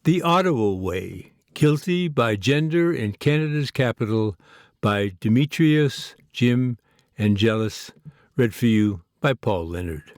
The Ottawa Way, Guilty by Gender in Canada's Capital by Demetrios, Jim, Angelis, read for you by Paul Leonard.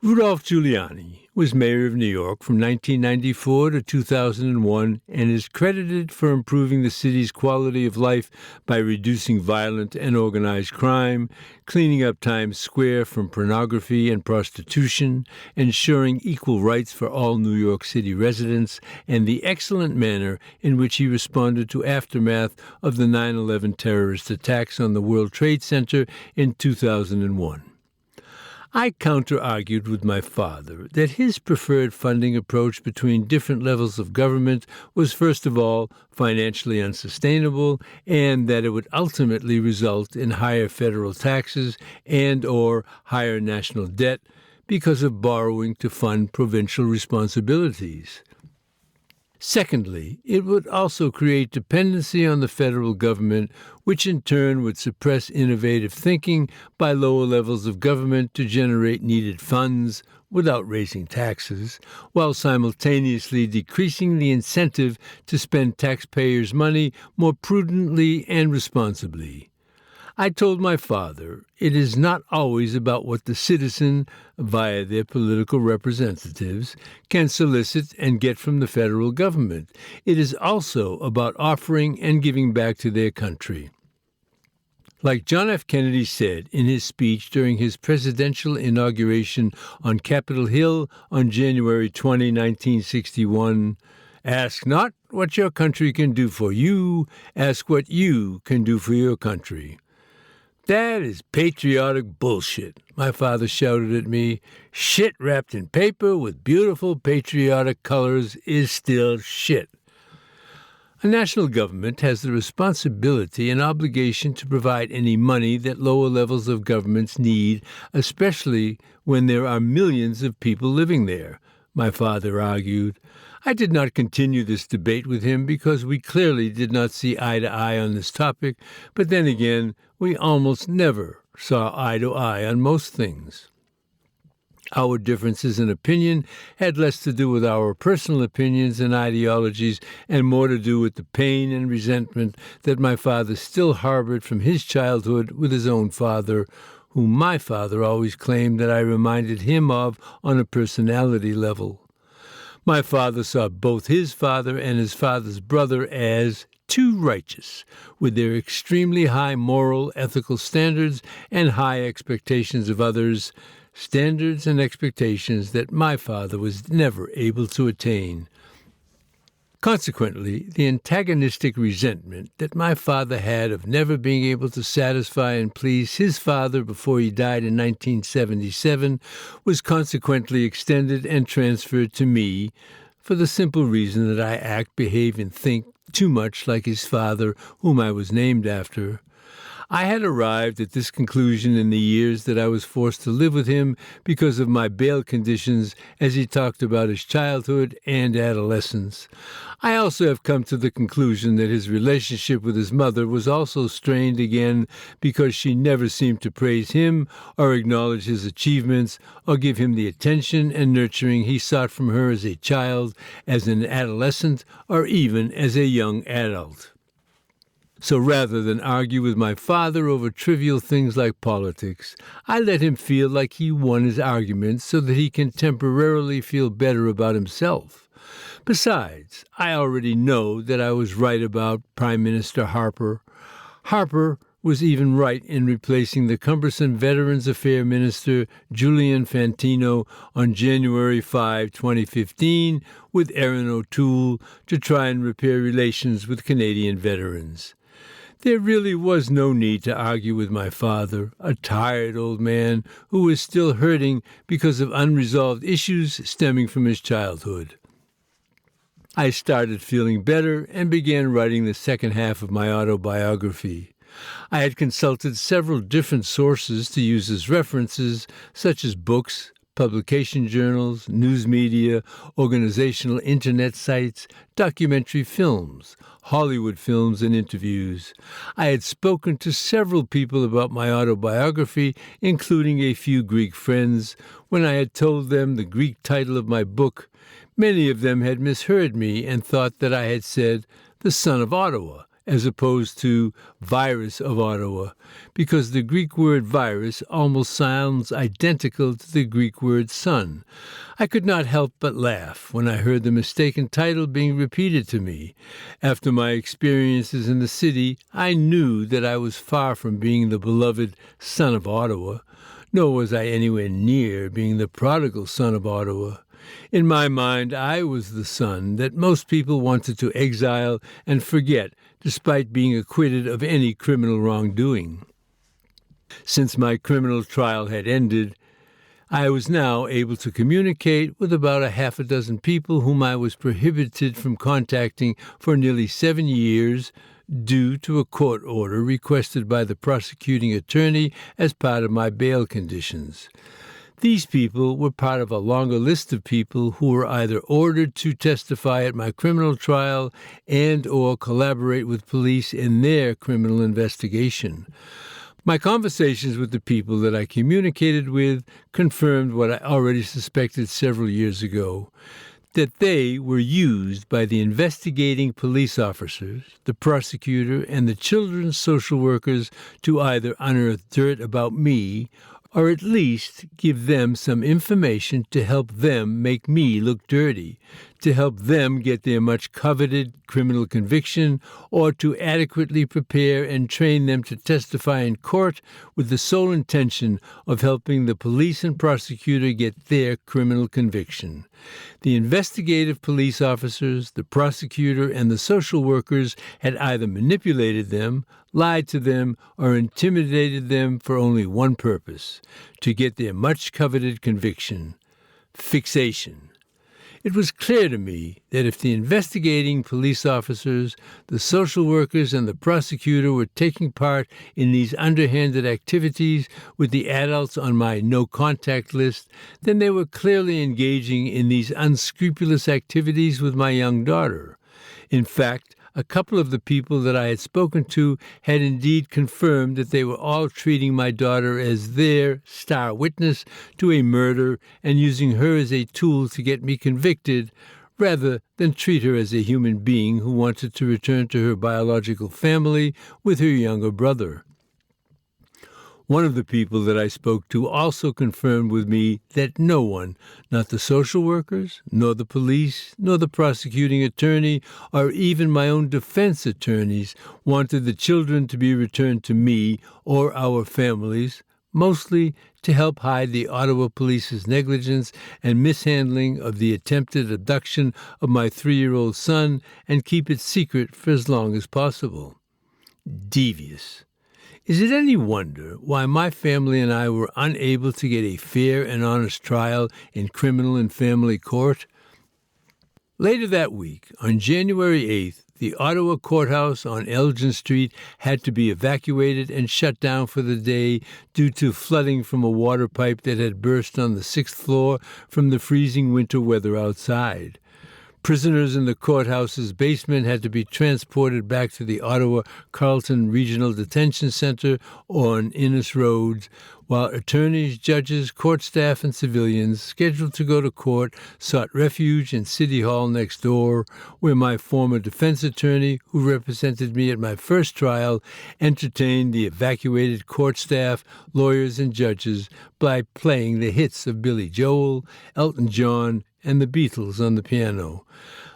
Rudolph Giuliani was mayor of New York from 1994 to 2001 and is credited for improving the city's quality of life by reducing violent and organized crime, cleaning up Times Square from pornography and prostitution, ensuring equal rights for all New York City residents, and the excellent manner in which he responded to aftermath of the 9/11 terrorist attacks on the World Trade Center in 2001. I counter-argued with my father that his preferred funding approach between different levels of government was, first of all, financially unsustainable, and that it would ultimately result in higher federal taxes and/or higher national debt because of borrowing to fund provincial responsibilities. Secondly, it would also create dependency on the federal government, which in turn would suppress innovative thinking by lower levels of government to generate needed funds without raising taxes, while simultaneously decreasing the incentive to spend taxpayers' money more prudently and responsibly. I told my father it is not always about what the citizen, via their political representatives, can solicit and get from the federal government. It is also about offering and giving back to their country. Like John F. Kennedy said in his speech during his presidential inauguration on Capitol Hill on January 20, 1961, "Ask not what your country can do for you, ask what you can do for your country." "That is patriotic bullshit," my father shouted at me. "Shit wrapped in paper with beautiful patriotic colors is still shit." A national government has the responsibility and obligation to provide any money that lower levels of governments need, especially when there are millions of people living there, my father argued. I did not continue this debate with him because we clearly did not see eye to eye on this topic, but then again, we almost never saw eye to eye on most things. Our differences in opinion had less to do with our personal opinions and ideologies and more to do with the pain and resentment that my father still harbored from his childhood with his own father, whom my father always claimed that I reminded him of on a personality level. My father saw both his father and his father's brother as too righteous, with their extremely high moral, ethical standards and high expectations of others, standards and expectations that my father was never able to attain. Consequently, the antagonistic resentment that my father had of never being able to satisfy and please his father before he died in 1977 was consequently extended and transferred to me for the simple reason that I act, behave, and think too much like his father, whom I was named after. I had arrived at this conclusion in the years that I was forced to live with him because of my bail conditions as he talked about his childhood and adolescence. I also have come to the conclusion that his relationship with his mother was also strained again because she never seemed to praise him or acknowledge his achievements or give him the attention and nurturing he sought from her as a child, as an adolescent, or even as a young adult. So rather than argue with my father over trivial things like politics, I let him feel like he won his arguments so that he can temporarily feel better about himself. Besides, I already know that I was right about Prime Minister Harper. Harper was even right in replacing the cumbersome Veterans Affairs Minister Julian Fantino on January 5, 2015, with Erin O'Toole to try and repair relations with Canadian veterans. There really was no need to argue with my father, a tired old man who was still hurting because of unresolved issues stemming from his childhood. I started feeling better and began writing the second half of my autobiography. I had consulted several different sources to use as references, such as books, publication journals, news media, organizational internet sites, documentary films, Hollywood films, and interviews. I had spoken to several people about my autobiography, including a few Greek friends. When I had told them the Greek title of my book, many of them had misheard me and thought that I had said the son of Ottawa, as opposed to virus of Ottawa, because the Greek word virus almost sounds identical to the Greek word son. I could not help but laugh when I heard the mistaken title being repeated to me. After my experiences in the city, I knew that I was far from being the beloved son of Ottawa, nor was I anywhere near being the prodigal son of Ottawa. In my mind, I was the son that most people wanted to exile and forget, despite being acquitted of any criminal wrongdoing. Since my criminal trial had ended, I was now able to communicate with about a half a dozen people whom I was prohibited from contacting for nearly 7 years due to a court order requested by the prosecuting attorney as part of my bail conditions. These people were part of a longer list of people who were either ordered to testify at my criminal trial and or collaborate with police in their criminal investigation. My conversations with the people that I communicated with confirmed what I already suspected several years ago, that they were used by the investigating police officers, the prosecutor, and the children's social workers to either unearth dirt about me or at least give them some information to help them make me look dirty, to help them get their much-coveted criminal conviction, or to adequately prepare and train them to testify in court with the sole intention of helping the police and prosecutor get their criminal conviction. The investigative police officers, the prosecutor, and the social workers had either manipulated them, lied to them, or intimidated them for only one purpose: to get their much-coveted conviction: fixation. It was clear to me that if the investigating police officers, the social workers, and the prosecutor were taking part in these underhanded activities with the adults on my no-contact list, then they were clearly engaging in these unscrupulous activities with my young daughter. In fact, a couple of the people that I had spoken to had indeed confirmed that they were all treating my daughter as their star witness to a murder and using her as a tool to get me convicted, rather than treat her as a human being who wanted to return to her biological family with her younger brother. One of the people that I spoke to also confirmed with me that no one, not the social workers, nor the police, nor the prosecuting attorney, or even my own defense attorneys, wanted the children to be returned to me or our families, mostly to help hide the Ottawa police's negligence and mishandling of the attempted abduction of my 3-year-old son and keep it secret for as long as possible. Devious. Is it any wonder why my family and I were unable to get a fair and honest trial in criminal and family court? Later that week, on January 8th, the Ottawa courthouse on Elgin Street had to be evacuated and shut down for the day due to flooding from a water pipe that had burst on the 6th floor from the freezing winter weather outside. Prisoners in the courthouse's basement had to be transported back to the Ottawa Carleton Regional Detention Center on Innes Roads, while attorneys, judges, court staff, and civilians scheduled to go to court sought refuge in City Hall next door, where my former defense attorney, who represented me at my first trial, entertained the evacuated court staff, lawyers, and judges by playing the hits of Billy Joel, Elton John, and the Beatles on the piano.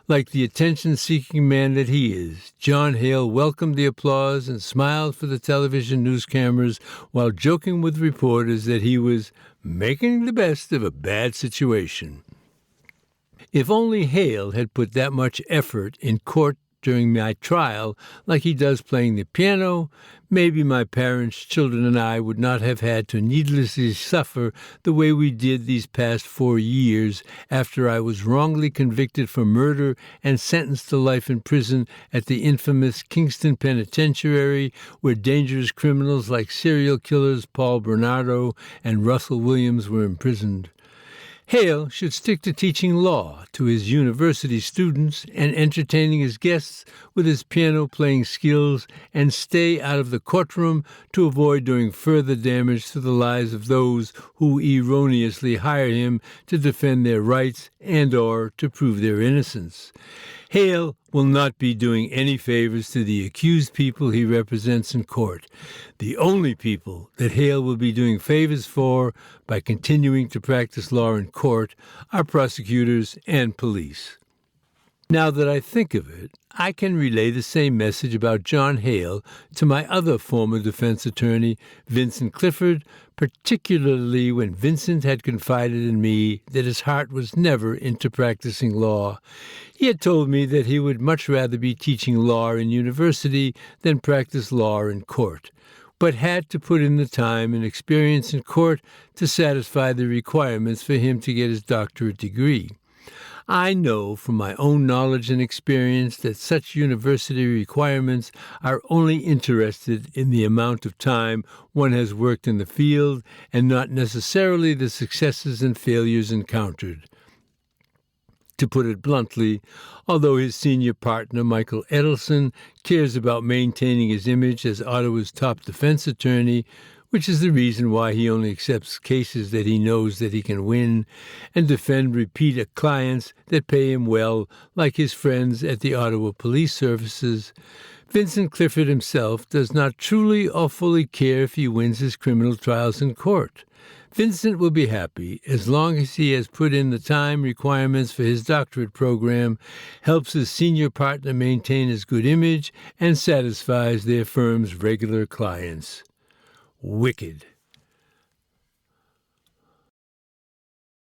Like the attention-seeking man that he is, John Hale welcomed the applause and smiled for the television news cameras while joking with reporters that he was making the best of a bad situation. If only Hale had put that much effort in court during my trial, like he does playing the piano, maybe my parents, children, and I would not have had to needlessly suffer the way we did these past 4 years after I was wrongly convicted for murder and sentenced to life in prison at the infamous Kingston Penitentiary, where dangerous criminals like serial killers Paul Bernardo and Russell Williams were imprisoned. Hale should stick to teaching law to his university students and entertaining his guests with his piano-playing skills, and stay out of the courtroom to avoid doing further damage to the lives of those who erroneously hire him to defend their rights and/or to prove their innocence. Hale will not be doing any favors to the accused people he represents in court. The only people that Hale will be doing favors for by continuing to practice law in court are prosecutors and police. Now that I think of it, I can relay the same message about John Hale to my other former defense attorney, Vincent Clifford, particularly when Vincent had confided in me that his heart was never into practicing law. He had told me that he would much rather be teaching law in university than practice law in court, but had to put in the time and experience in court to satisfy the requirements for him to get his doctorate degree. I know from my own knowledge and experience that such university requirements are only interested in the amount of time one has worked in the field and not necessarily the successes and failures encountered. To put it bluntly, although his senior partner, Michael Edelson, cares about maintaining his image as Ottawa's top defense attorney, which is the reason why he only accepts cases that he knows that he can win, and defend repeat clients that pay him well, like his friends at the Ottawa Police Services, Vincent Clifford himself does not truly or fully care if he wins his criminal trials in court. Vincent will be happy as long as he has put in the time requirements for his doctorate program, helps his senior partner maintain his good image, and satisfies their firm's regular clients. Wicked.